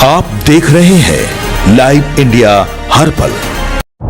आप देख रहे हैं लाइव इंडिया हर पल।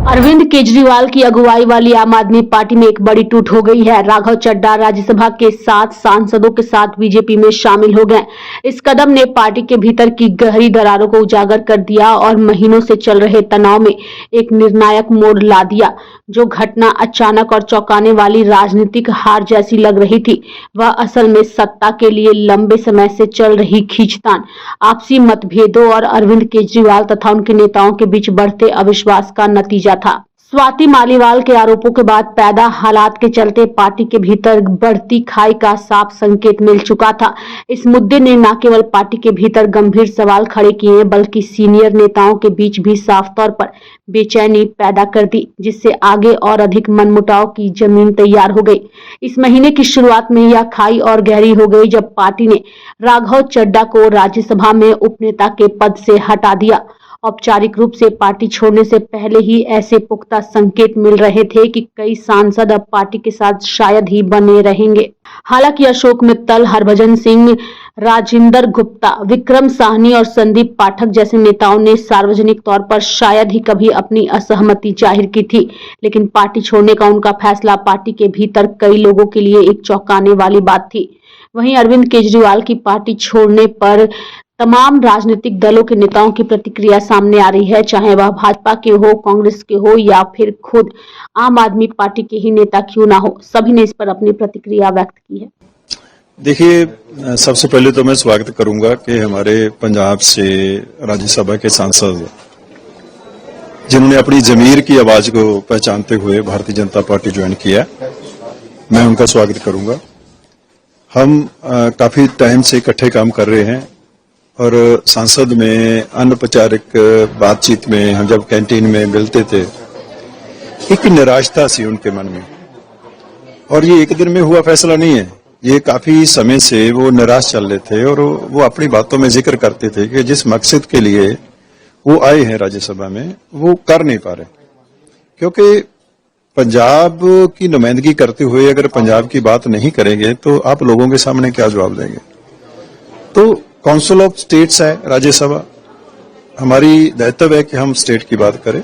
अरविंद केजरीवाल की अगुवाई वाली आम आदमी पार्टी में एक बड़ी टूट हो गई है। राघव चड्ढा राज्यसभा के 7 सांसदों के साथ बीजेपी में शामिल हो गए। इस कदम ने पार्टी के भीतर की गहरी दरारों को उजागर कर दिया और महीनों से चल रहे तनाव में एक निर्णायक मोड़ ला दिया। जो घटना अचानक और चौंकाने वाली राजनीतिक हार जैसी लग रही थी, वह असल में सत्ता के लिए लंबे समय से चल रही खींचतान, आपसी मतभेदों और अरविंद केजरीवाल तथा उनके नेताओं के बीच बढ़ते अविश्वास का नतीजा था। स्वाति मालीवाल के आरोपों के बाद पैदा हालात के चलते पार्टी के भीतर बढ़ती खाई का साफ संकेत मिल चुका था। इस मुद्दे ने न केवल पार्टी के भीतर गंभीर सवाल खड़े किए, बल्कि सीनियर नेताओं के बीच भी साफ तौर पर बेचैनी पैदा कर दी, जिससे आगे और अधिक मनमुटाव की जमीन तैयार हो गई। इस महीने की शुरुआत में यह खाई और गहरी हो गई जब पार्टी ने राघव चड्ढा को राज्यसभा में उपनेता के पद से हटा दिया। औपचारिक रूप से पार्टी छोड़ने से पहले ही ऐसे पुख्ता संकेत मिल रहे थे कि कई सांसद अब पार्टी के साथ शायद ही बने रहेंगे। हालांकि अशोक मित्तल, हरभजन सिंह, राजिंदर गुप्ता, विक्रम साहनी और संदीप पाठक जैसे नेताओं ने सार्वजनिक तौर पर शायद ही कभी अपनी असहमति जाहिर की थी, लेकिन पार्टी छोड़ने का उनका फैसला पार्टी के भीतर कई लोगों के लिए एक चौंकाने वाली बात थी। वहीं अरविंद केजरीवाल की पार्टी छोड़ने पर तमाम राजनीतिक दलों के नेताओं की प्रतिक्रिया सामने आ रही है, चाहे वह भाजपा के हो, कांग्रेस के हो या फिर खुद आम आदमी पार्टी के ही नेता क्यों ना हो, सभी ने इस पर अपनी प्रतिक्रिया व्यक्त की है। देखिए, सबसे पहले तो मैं स्वागत करूंगा कि हमारे पंजाब से राज्यसभा के सांसद जिन्होंने अपनी जमीर की आवाज को पहचानते हुए भारतीय जनता पार्टी ज्वाइन किया, मैं उनका स्वागत करूंगा। हम काफी टाइम से इकट्ठे काम कर रहे हैं और संसद में अनौपचारिक बातचीत में हम जब कैंटीन में मिलते थे, एक निराशता सी उनके मन में, और ये एक दिन में हुआ फैसला नहीं है। ये काफी समय से वो निराश चल रहे थे और वो अपनी बातों में जिक्र करते थे कि जिस मकसद के लिए वो आए हैं राज्यसभा में, वो कर नहीं पा रहे, क्योंकि पंजाब की नुमाइंदगी करते हुए अगर पंजाब की बात नहीं करेंगे तो आप लोगों के सामने क्या जवाब देंगे। तो काउंसिल ऑफ स्टेट्स है राज्यसभा, हमारी दायित्व है कि हम स्टेट की बात करें।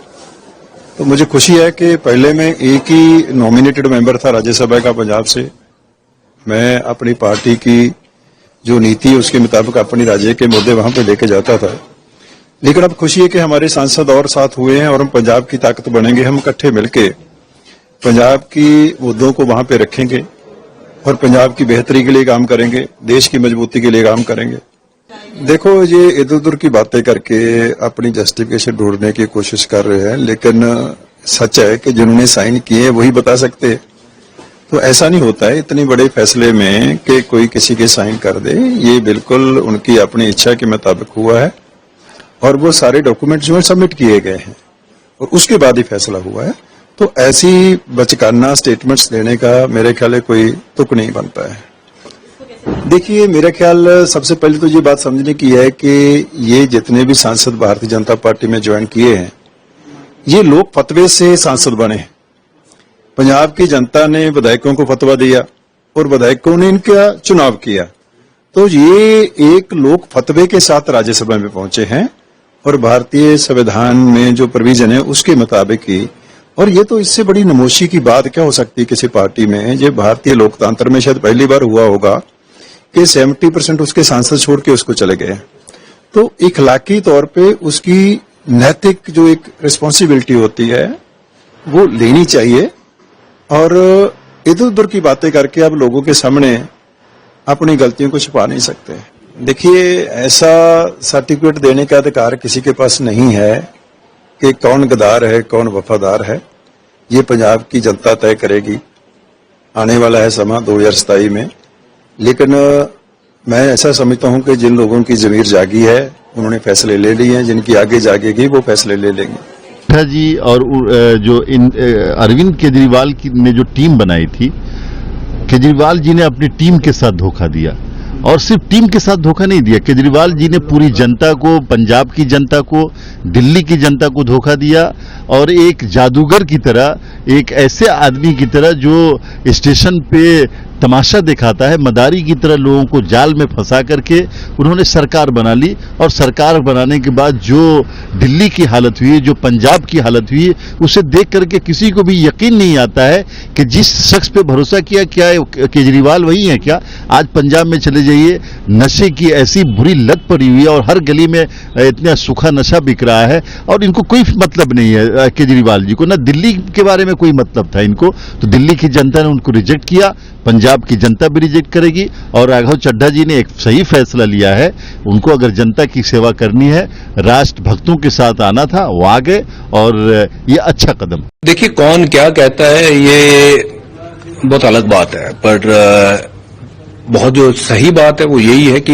तो मुझे खुशी है कि पहले में एक ही नॉमिनेटेड मेंबर था राज्यसभा का पंजाब से। मैं अपनी पार्टी की जो नीति है उसके मुताबिक अपनी राज्य के मुद्दे वहां पे लेके जाता था, लेकिन अब खुशी है कि हमारे सांसद और साथ हुए हैं और हम पंजाब की ताकत बनेंगे। हम इकट्ठे मिलके पंजाब की मुद्दों को वहां पे रखेंगे और पंजाब की बेहतरी के लिए काम करेंगे, देश की मजबूती के लिए काम करेंगे। देखो, ये इधर उधर की बातें करके अपनी जस्टिफिकेशन ढूंढने की कोशिश कर रहे हैं, लेकिन सच है कि जिन्होंने साइन किए वही बता सकते। तो ऐसा नहीं होता है इतने बड़े फैसले में कि कोई किसी के साइन कर दे। ये बिल्कुल उनकी अपनी इच्छा के मुताबिक हुआ है और वो सारे डॉक्यूमेंट जो है सबमिट किए गए हैं और उसके बाद ही फैसला हुआ है। तो ऐसी बचकाना स्टेटमेंट्स लेने का मेरे ख्याल में कोई तुक नहीं बनता है। देखिए, मेरा ख्याल सबसे पहले तो ये बात समझने की है कि ये जितने भी सांसद भारतीय जनता पार्टी में ज्वाइन किए हैं, ये लोग फतवे से सांसद बने हैं। पंजाब की जनता ने विधायकों को फतवा दिया और विधायकों ने इनका चुनाव किया। तो ये एक लोक फतवे के साथ राज्यसभा में पहुंचे हैं और भारतीय संविधान में जो प्रोविजन है उसके मुताबिक ही। और ये तो इससे बड़ी नमोशी की बात क्या हो सकती है किसी पार्टी में। ये भारतीय लोकतंत्र में शायद पहली बार हुआ होगा कि 70% उसके सांसद छोड़ के उसको चले गए। तो इखलाकी तौर पे उसकी नैतिक जो एक रिस्पॉन्सिबिलिटी होती है वो लेनी चाहिए और इधर उधर की बातें करके अब लोगों के सामने अपनी गलतियों को छुपा नहीं सकते। देखिए, ऐसा सर्टिफिकेट देने का अधिकार किसी के पास नहीं है कि कौन गद्दार है कौन वफादार है। ये पंजाब की जनता तय करेगी। आने वाला है समा 2027 में, लेकिन मैं ऐसा समझता हूं कि जिन लोगों की जमीर जागी है उन्होंने फैसले ले लिए हैं, जिनकी आगे जागेगी वो फैसले ले लेंगे। जी, और जो अरविंद केजरीवाल की ने जो टीम बनाई थी, केजरीवाल जी ने अपनी टीम के साथ धोखा दिया और सिर्फ टीम के साथ धोखा नहीं दिया, केजरीवाल जी ने पूरी जनता को, पंजाब की जनता को, दिल्ली की जनता को धोखा दिया और एक जादूगर की तरह, एक ऐसे आदमी की तरह जो स्टेशन पे तमाशा दिखाता है। मदारी की तरह लोगों को जाल में फंसा करके उन्होंने सरकार बना ली, और सरकार बनाने के बाद जो दिल्ली की हालत हुई है, जो पंजाब की हालत हुई है, उसे देख करके किसी को भी यकीन नहीं आता है कि जिस शख्स पे भरोसा किया, क्या केजरीवाल वही है क्या? आज पंजाब में चले जाइए, नशे की ऐसी बुरी लत पड़ी हुई है और हर गली में इतना सूखा नशा बिक रहा है, और इनको कोई मतलब नहीं है केजरीवाल जी को, ना दिल्ली के बारे में कोई मतलब था इनको। तो दिल्ली की जनता ने उनको रिजेक्ट किया, पंजाब की जनता भी रिजेक्ट करेगी, और राघव चड्ढा जी ने एक सही फैसला लिया है। उनको अगर जनता की सेवा करनी है, राष्ट्र भक्तों के साथ आना था, वो आ गए, और ये अच्छा कदम। देखिए, कौन क्या कहता है ये बहुत अलग बात है, पर बहुत जो सही बात है वो यही है कि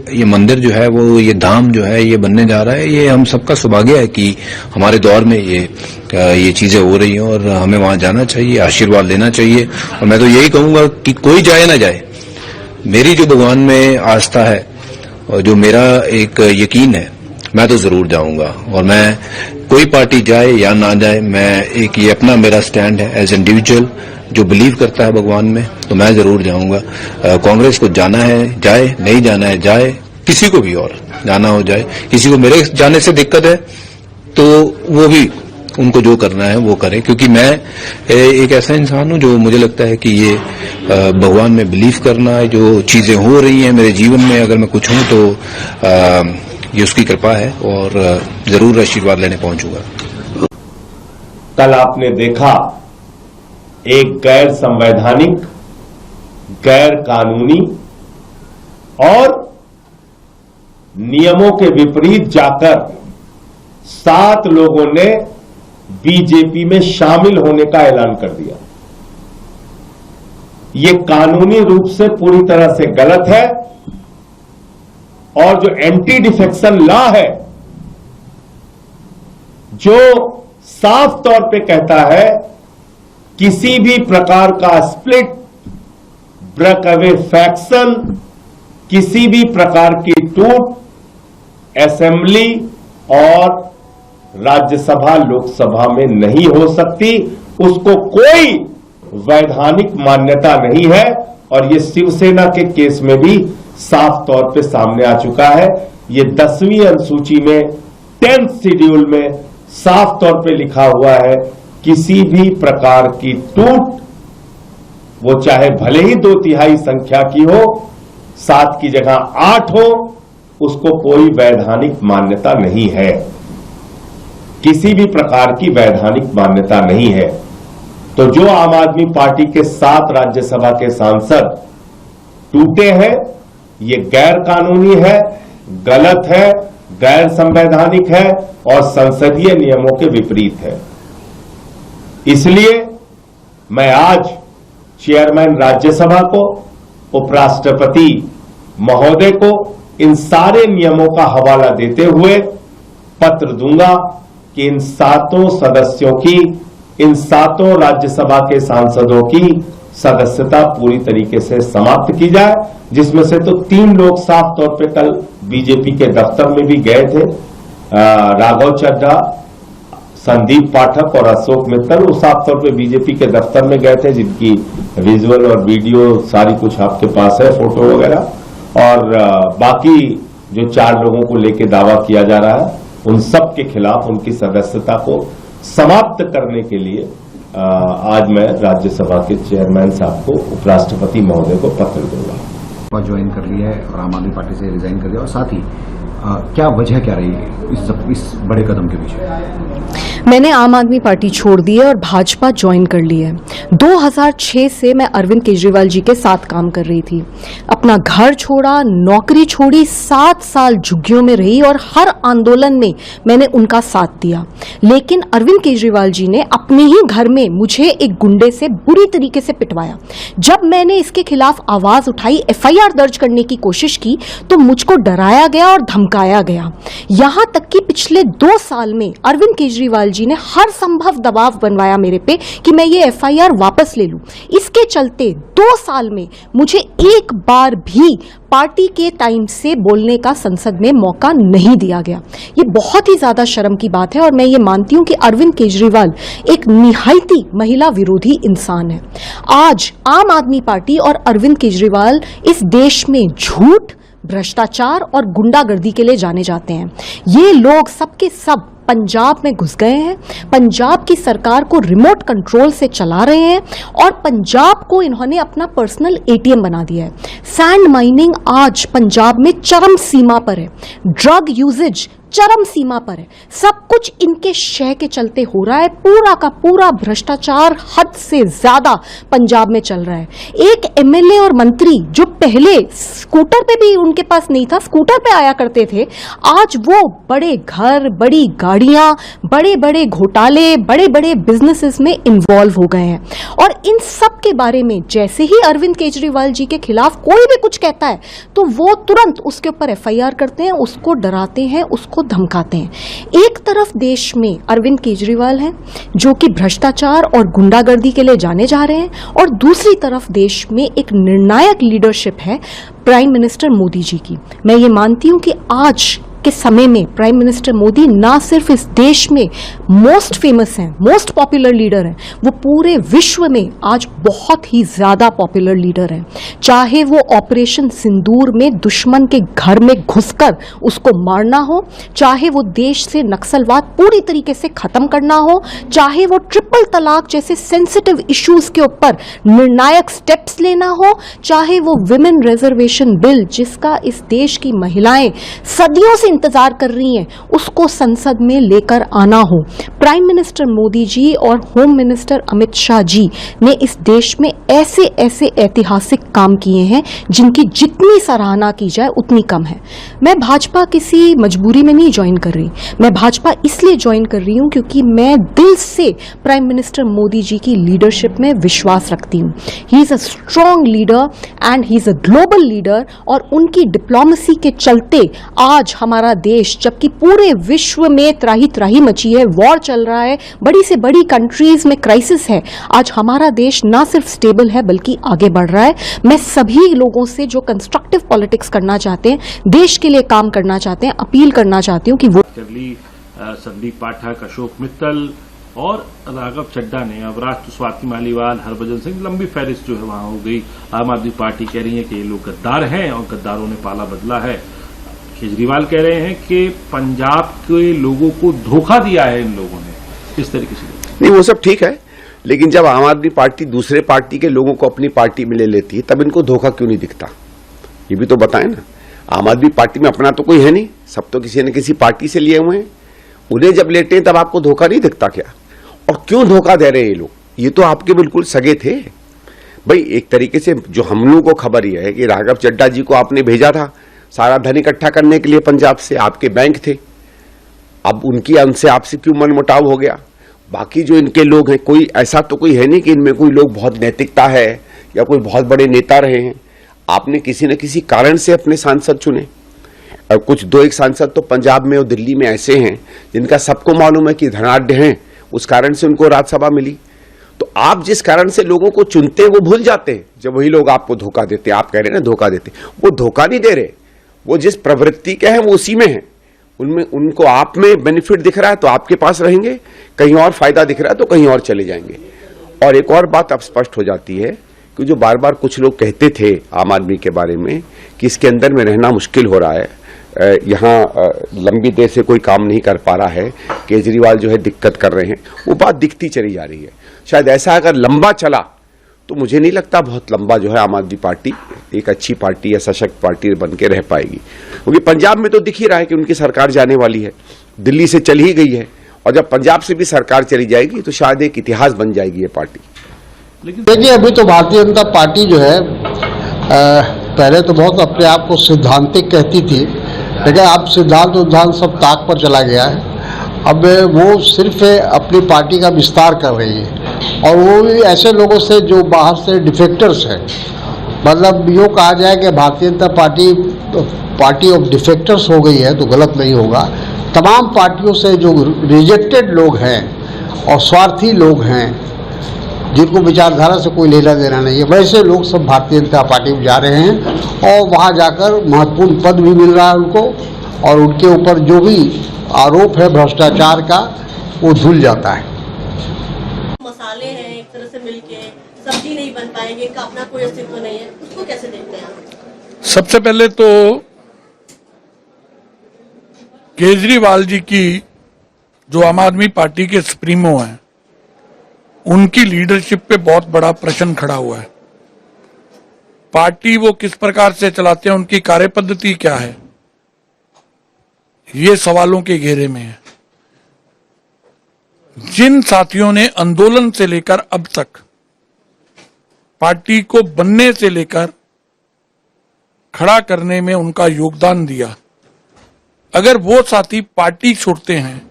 ये मंदिर जो है, वो ये धाम जो है, ये बनने जा रहा है। ये हम सबका सौभाग्य है कि हमारे दौर में ये चीजें हो रही हैं, और हमें वहां जाना चाहिए, आशीर्वाद लेना चाहिए। और मैं तो यही कहूंगा कि कोई जाए ना जाए, मेरी जो भगवान में आस्था है और जो मेरा एक यकीन है, मैं तो जरूर जाऊंगा। और मैं कोई पार्टी जाए या ना जाए, मैं एक ये अपना मेरा स्टैंड है एज इंडिविजुअल, जो बिलीव करता है भगवान में, तो मैं जरूर जाऊंगा। कांग्रेस को जाना है जाए, नहीं जाना है जाए, किसी को भी और जाना हो जाए। किसी को मेरे जाने से दिक्कत है तो वो भी उनको जो करना है वो करें, क्योंकि मैं एक ऐसा इंसान हूं जो मुझे लगता है कि ये भगवान में बिलीव करना है। जो चीजें हो रही हैं मेरे जीवन में, अगर मैं कुछ हूं तो ये उसकी कृपा है, और जरूर आशीर्वाद लेने पहुंचूंगा। कल आपने देखा एक गैर संवैधानिक, गैर कानूनी और नियमों के विपरीत जाकर 7 लोगों ने बीजेपी में शामिल होने का ऐलान कर दिया। ये कानूनी रूप से पूरी तरह से गलत है, और जो एंटी डिफेक्शन लॉ है, जो साफ तौर पे कहता है किसी भी प्रकार का स्प्लिट, ब्रेक अवे फैक्शन, किसी भी प्रकार की टूट असेंबली और राज्यसभा लोकसभा में नहीं हो सकती, उसको कोई वैधानिक मान्यता नहीं है। और ये शिवसेना के केस में भी साफ तौर पे सामने आ चुका है। ये 10वीं अनुसूची में 10th शेड्यूल में साफ तौर पे लिखा हुआ है, किसी भी प्रकार की टूट, वो चाहे भले ही 2/3 संख्या की हो, 7 की जगह 8 हो, उसको कोई वैधानिक मान्यता नहीं है। किसी भी प्रकार की वैधानिक मान्यता नहीं है। तो जो आम आदमी पार्टी के 7 राज्यसभा के सांसद टूटे हैं, ये गैर कानूनी है, गलत है, गैर संवैधानिक है और संसदीय नियमों के विपरीत है। इसलिए मैं आज चेयरमैन राज्यसभा को, उपराष्ट्रपति महोदय को इन सारे नियमों का हवाला देते हुए पत्र दूंगा कि इन 7 सदस्यों की, इन 7 राज्यसभा के सांसदों की सदस्यता पूरी तरीके से समाप्त की जाए, जिसमें से तो 3 लोग साफ तौर पे कल बीजेपी के दफ्तर में भी गए थे, राघव चड्ढा, संदीप पाठक और अशोक मित्तल। वो साफ तौर पे बीजेपी के दफ्तर में गए थे, जिनकी विजुअल और वीडियो सारी कुछ आपके पास है, फोटो वगैरह। और बाकी जो 4 लोगों को लेके दावा किया जा रहा है, उन सब के खिलाफ उनकी सदस्यता को समाप्त करने के लिए आज मैं राज्यसभा के चेयरमैन साहब को, उपराष्ट्रपति महोदय को पत्र दूंगा। ज्वाइन कर लिया है और आम आदमी पार्टी से रिजाइन कर दिया, और साथ ही क्या वजह क्या रही इस बड़े कदम के पीछे? मैंने आम आदमी पार्टी छोड़ दी है और भाजपा ज्वाइन कर ली है। 2006 से मैं अरविंद केजरीवाल जी के साथ काम कर रही थी। अपना घर छोड़ा, नौकरी छोड़ी, 7 साल झुग्गियों में रही और हर आंदोलन में मैंने उनका साथ दिया। लेकिन अरविंद केजरीवाल जी ने अपने ही घर में मुझे एक गुंडे से बुरी तरीके से पिटवाया। जब मैंने इसके खिलाफ आवाज उठाई, FIR दर्ज करने की कोशिश की, तो मुझको डराया गया और धमकाया धमकाया गया। यहां तक कि पिछले 2 साल में अरविंद केजरीवाल जी ने हर संभव दबाव बनवाया मेरे पे कि मैं ये एफआईआर वापस ले लूं। इसके चलते 2 साल में मुझे एक बार भी पार्टी के टाइम से बोलने का संसद में मौका नहीं दिया गया। ये बहुत ही ज्यादा शर्म की बात है और मैं ये मानती हूं कि अरविंद केजरीवाल एक निहायती महिला विरोधी इंसान है। आज आम आदमी पार्टी और अरविंद केजरीवाल इस देश में झूठ, भ्रष्टाचार और गुंडागर्दी के लिए जाने जाते हैं। ये लोग सबके सब पंजाब में घुस गए हैं, पंजाब की सरकार को रिमोट कंट्रोल से चला रहे हैं और पंजाब को इन्होंने अपना पर्सनल एटीएम बना दिया है। सैंड माइनिंग आज पंजाब में चरम सीमा पर है, ड्रग यूजेज चरम सीमा पर है। सब कुछ इनके शय के चलते हो रहा है। पूरा का पूरा भ्रष्टाचार हद से ज्यादा पंजाब में चल रहा है। एक एमएलए और मंत्री जो पहले स्कूटर पे भी उनके पास नहीं था, स्कूटर पे आया करते थे, आज वो बड़े घर, बड़ी गाड़ियां, बड़े बड़े घोटाले, बड़े बड़े बिजनेसेस में इन्वॉल्व हो गए हैं। और इन सब के बारे में जैसे ही अरविंद केजरीवाल जी के खिलाफ कोई भी कुछ कहता है तो वो तुरंत उसके ऊपर एफआईआर करते हैं, उसको डराते हैं, उसको धमकाते हैं। एक तरफ देश में अरविंद केजरीवाल हैं जो कि भ्रष्टाचार और गुंडागर्दी के लिए जाने जा रहे हैं और दूसरी तरफ देश में एक निर्णायक लीडरशिप है प्राइम मिनिस्टर मोदी जी की। मैं ये मानती हूं कि आज के समय में प्राइम मिनिस्टर मोदी ना सिर्फ इस देश में मोस्ट फेमस हैं, मोस्ट पॉपुलर लीडर हैं, वो पूरे विश्व में आज बहुत ही ज्यादा पॉपुलर लीडर हैं। चाहे वो ऑपरेशन सिंदूर में दुश्मन के घर में घुसकर उसको मारना हो, चाहे वो देश से नक्सलवाद पूरी तरीके से खत्म करना हो, चाहे वो ट्रिपल तलाक जैसे सेंसिटिव इश्यूज के ऊपर निर्णायक स्टेप्स लेना हो, चाहे वो विमेन रिजर्वेशन बिल जिसका इस देश की महिलाएं सदियों से इंतजार कर रही हैं, उसको संसद में लेकर आना हो। प्राइम मिनिस्टर मोदी जी और होम मिनिस्टर अमित शाह जी ने इस देश में ऐसे ऐसे ऐतिहासिक काम किए हैं जिनकी जितनी सराहना की जाए उतनी कम है। मैं भाजपा किसी मजबूरी में नहीं ज्वाइन कर रही, मैं भाजपा इसलिए ज्वाइन कर रही हूं क्योंकि मैं दिल से प्राइम मिनिस्टर मोदी जी की लीडरशिप में विश्वास रखती हूं। He is a strong leader and he is a global leader और उनकी डिप्लोमेसी के चलते आज हमारा देश, जबकि पूरे विश्व में त्राही त्राही मची है, वॉर चल रहा है, बड़ी से बड़ी कंट्रीज में क्राइसिस है, आज हमारा देश ना सिर्फ स्टेबल है बल्कि आगे बढ़ रहा है। मैं सभी लोगों से जो कंस्ट्रक्टिव पॉलिटिक्स करना चाहते हैं, देश के लिए काम करना चाहते हैं, अपील करना चाहती हूं कि वो संदीप पाठक, अशोक मित्तल और राघव चड्ढा ने, अब स्वाति मालीवाल, हरभजन सिंह, लंबी फहरिस्त जो है वहां हो गई। आम आदमी पार्टी कह रही है कि ये लोग गद्दार हैं और गद्दारों ने पाला बदला है। केजरीवाल कह रहे हैं कि पंजाब के लोगों को धोखा दिया है इन लोगों ने, इस तरीके से। नहीं, वो सब ठीक है, लेकिन जब आम आदमी पार्टी दूसरे पार्टी के लोगों को अपनी पार्टी में ले लेती है तब इनको धोखा क्यों नहीं दिखता, ये भी तो बताएं ना। आम आदमी पार्टी में अपना तो कोई है नहीं, सब तो किसी न किसी पार्टी से लिए हुए हैं। उन्हें जब लेते हैं तब आपको धोखा नहीं दिखता क्या? और क्यों धोखा दे रहे हैं ये लोग? ये तो आपके बिल्कुल सगे थे भाई। एक तरीके से जो हम लोगों को खबर यह है कि राघव चड्ढा जी को आपने भेजा था सारा धन इकट्ठा करने के लिए पंजाब से, आपके बैंक थे, अब उनकी उनसे आपसे क्यों मनमुटाव हो गया? बाकी जो इनके लोग हैं, कोई ऐसा तो कोई है नहीं कि इनमें कोई लोग बहुत नैतिकता है या कोई बहुत बड़े नेता रहे हैं। आपने किसी न किसी कारण से अपने सांसद चुने और कुछ 2-1 सांसद तो पंजाब में और दिल्ली में ऐसे हैं जिनका सबको मालूम है कि धनाढ्य हैं, उस कारण से उनको राज्यसभा मिली। तो आप जिस कारण से लोगों को चुनते हैं वो भूल जाते हैं जब वही लोग आपको धोखा देते हैं। आप कह रहे हैं ना धोखा देते, वो धोखा नहीं दे रहे, वो जिस प्रवृत्ति के हैं वो उसी में है। उनमें उनको आप में बेनिफिट दिख रहा है तो आपके पास रहेंगे, कहीं और फायदा दिख रहा है तो कहीं और चले जाएंगे। और एक और बात अब स्पष्ट हो जाती है कि जो बार बार कुछ लोग कहते थे आम आदमी के बारे में कि इसके अंदर में रहना मुश्किल हो रहा है, यहाँ लंबी देर से कोई काम नहीं कर पा रहा है, केजरीवाल जो है दिक्कत कर रहे हैं, वो बात दिखती चली जा रही है। शायद ऐसा अगर लंबा चला तो मुझे नहीं लगता बहुत लंबा जो है आम आदमी पार्टी एक अच्छी पार्टी या सशक्त पार्टी बन के रह पाएगी, क्योंकि पंजाब में तो दिख ही रहा है कि उनकी सरकार जाने वाली है, दिल्ली से चली ही गई है, और जब पंजाब से भी सरकार चली जाएगी तो शायद एक इतिहास बन जाएगी ये पार्टी। लेकिन देखिए, अभी तो भारतीय जनता पार्टी जो है पहले तो बहुत अपने आप को सिद्धांतिक कहती थी, लेकिन अब सिद्धांत सब ताक पर चला गया है। अब वो सिर्फ अपनी पार्टी का विस्तार कर रही है, और वो भी ऐसे लोगों से जो बाहर से डिफेक्टर्स हैं, मतलब यूँ कहा जाए कि Bharatiya Janata party party of defectors हो गई है तो गलत नहीं होगा। तमाम पार्टियों से जो रिजेक्टेड लोग हैं और स्वार्थी लोग हैं, जिनको विचारधारा से कोई लेना देना नहीं है, वैसे लोग सब भारतीय जनता पार्टी में जा रहे हैं और वहाँ जाकर महत्वपूर्ण पद भी मिल रहा है उनको, और उनके ऊपर जो भी आरोप है भ्रष्टाचार का वो धुल जाता है। मसाले हैं एक तरह से मिलके सब्जी नहीं बन पाएंगे, इनका अपना कोई अस्तित्व नहीं है, उसको कैसे देखते हैं? सबसे पहले तो केजरीवाल जी की जो आम आदमी पार्टी के सुप्रीमो हैं, उनकी लीडरशिप पे बहुत बड़ा प्रश्न खड़ा हुआ है। पार्टी वो किस प्रकार से चलाते हैं, उनकी कार्यपद्धति क्या है, ये सवालों के घेरे में है। जिन साथियों ने आंदोलन से लेकर अब तक पार्टी को बनने से लेकर खड़ा करने में उनका योगदान दिया, अगर वो साथी पार्टी छोड़ते हैं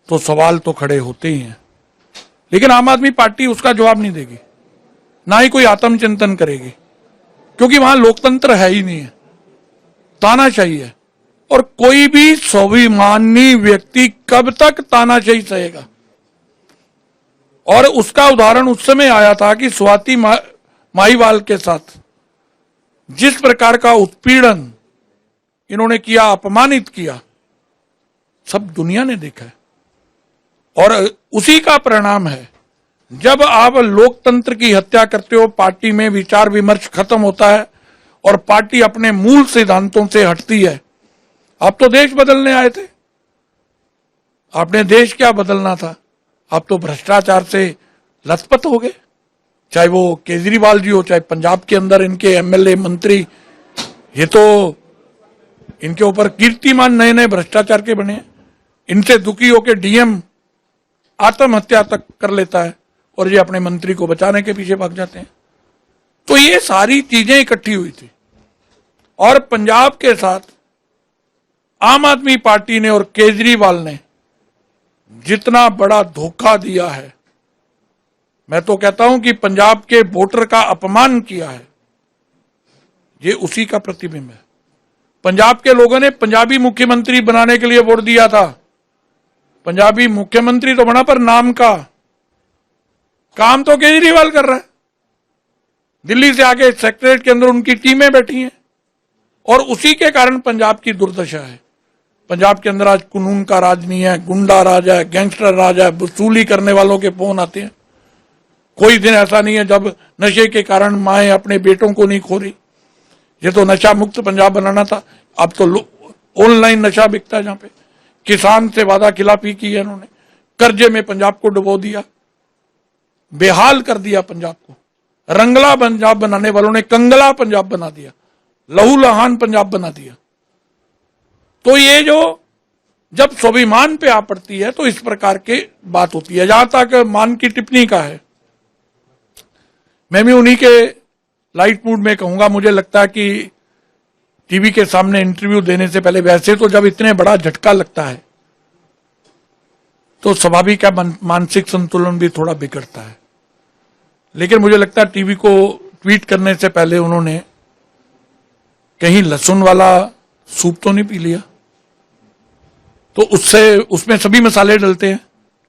तो सवाल तो खड़े होते ही हैं। लेकिन आम आदमी पार्टी उसका जवाब नहीं देगी, ना ही कोई आत्मचिंतन करेगी, क्योंकि वहां लोकतंत्र है ही नहीं है, तानाशाही है। और कोई भी स्वाभिमानी व्यक्ति कब तक तानाशाही सहेगा? और उसका उदाहरण उस समय आया था कि स्वाति माहीवाल के साथ जिस प्रकार का उत्पीड़न इन्होंने किया, अपमानित किया, सब दुनिया ने देखा है। और उसी का परिणाम है, जब आप लोकतंत्र की हत्या करते हो, पार्टी में विचार विमर्श खत्म होता है और पार्टी अपने मूल सिद्धांतों से हटती है। आप तो देश बदलने आए थे, आपने देश क्या बदलना था? आप तो भ्रष्टाचार से लथपथ हो गए, चाहे वो केजरीवाल जी हो, चाहे पंजाब के अंदर इनके एमएलए मंत्री, ये तो इनके ऊपर कीर्तिमान नए नए भ्रष्टाचार के बने हैं। इनसे दुखी होकर डीएम आत्महत्या तक कर लेता है और ये अपने मंत्री को बचाने के पीछे भाग जाते हैं। तो ये सारी चीजें इकट्ठी हुई थी और पंजाब के साथ आम आदमी पार्टी ने और केजरीवाल ने जितना बड़ा धोखा दिया है, मैं तो कहता हूं कि पंजाब के वोटर का अपमान किया है, ये उसी का प्रतिबिंब है। पंजाब के लोगों ने पंजाबी मुख्यमंत्री बनाने के लिए वोट दिया था। पंजाबी मुख्यमंत्री तो बना, पर नाम का काम तो केजरीवाल कर रहा है। दिल्ली से आके सेक्रेटरीट के अंदर उनकी टीमें बैठी हैं और उसी के कारण पंजाब की दुर्दशा है। पंजाब के अंदर आज कानून का राज नहीं है, गुंडा राज है, गैंगस्टर राज है, वसूली करने वालों के फोन आते हैं। कोई दिन ऐसा नहीं है जब नशे के कारण माएं अपने बेटों को नहीं खो रही। ये तो नशा मुक्त पंजाब बनाना था, अब तो ऑनलाइन नशा बिकता है। जहां पे किसान से वादा खिलाफी की है इन्होंने, कर्जे में पंजाब को डुबो दिया, बेहाल कर दिया पंजाब को। रंगला पंजाब बनाने वालों ने कंगला पंजाब बना दिया, लहूलुहान पंजाब बना दिया। तो ये जो जब स्वाभिमान पे आ पड़ती है तो इस प्रकार की बात होती है। जहां तक मान की टिप्पणी का है, मैं भी उन्हीं के लाइट मूड में कहूंगा। मुझे लगता है कि टीवी के सामने इंटरव्यू देने से पहले, वैसे तो जब इतने बड़ा झटका लगता है तो स्वाभाविक है मानसिक संतुलन भी थोड़ा बिगड़ता है। लेकिन मुझे लगता है टीवी को ट्वीट करने से पहले उन्होंने कहीं लहसुन वाला सूप तो नहीं पी लिया, तो उससे उसमें सभी मसाले डलते हैं,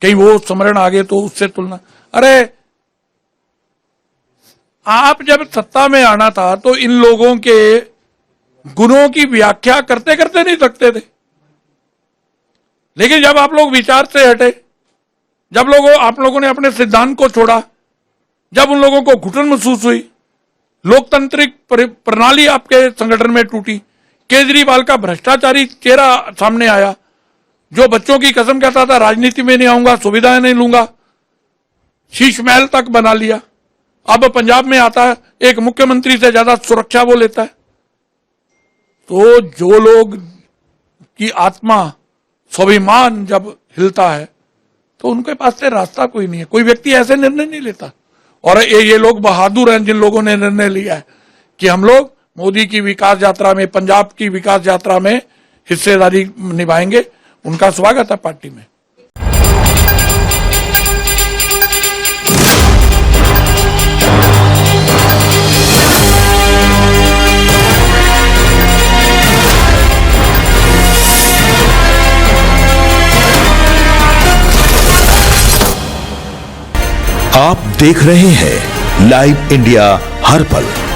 कहीं वो स्मरण आ गए तो उससे तुलना। अरे आप जब सत्ता में आना था तो इन लोगों के गुणों की व्याख्या करते करते नहीं सकते थे, लेकिन जब आप लोग विचार से हटे, जब आप लोगों ने अपने सिद्धांत को छोड़ा, जब उन लोगों को घुटन महसूस हुई, लोकतांत्रिक प्रणाली आपके संगठन में टूटी, केजरीवाल का भ्रष्टाचारी चेहरा सामने आया, जो बच्चों की कसम कहता था राजनीति में नहीं आऊंगा, सुविधाएं नहीं लूंगा, शीश महल तक बना लिया। अब पंजाब में आता है, एक मुख्यमंत्री से ज्यादा सुरक्षा वो लेता है। तो जो लोग की आत्मा, स्वाभिमान जब हिलता है तो उनके पास से रास्ता कोई नहीं है। कोई व्यक्ति ऐसे निर्णय नहीं लेता। और ये लोग बहादुर हैं जिन लोगों ने निर्णय लिया है कि हम लोग मोदी की विकास यात्रा में, पंजाब की विकास यात्रा में हिस्सेदारी निभाएंगे। उनका स्वागत है पार्टी में। देख रहे हैं लाइव इंडिया हर पल।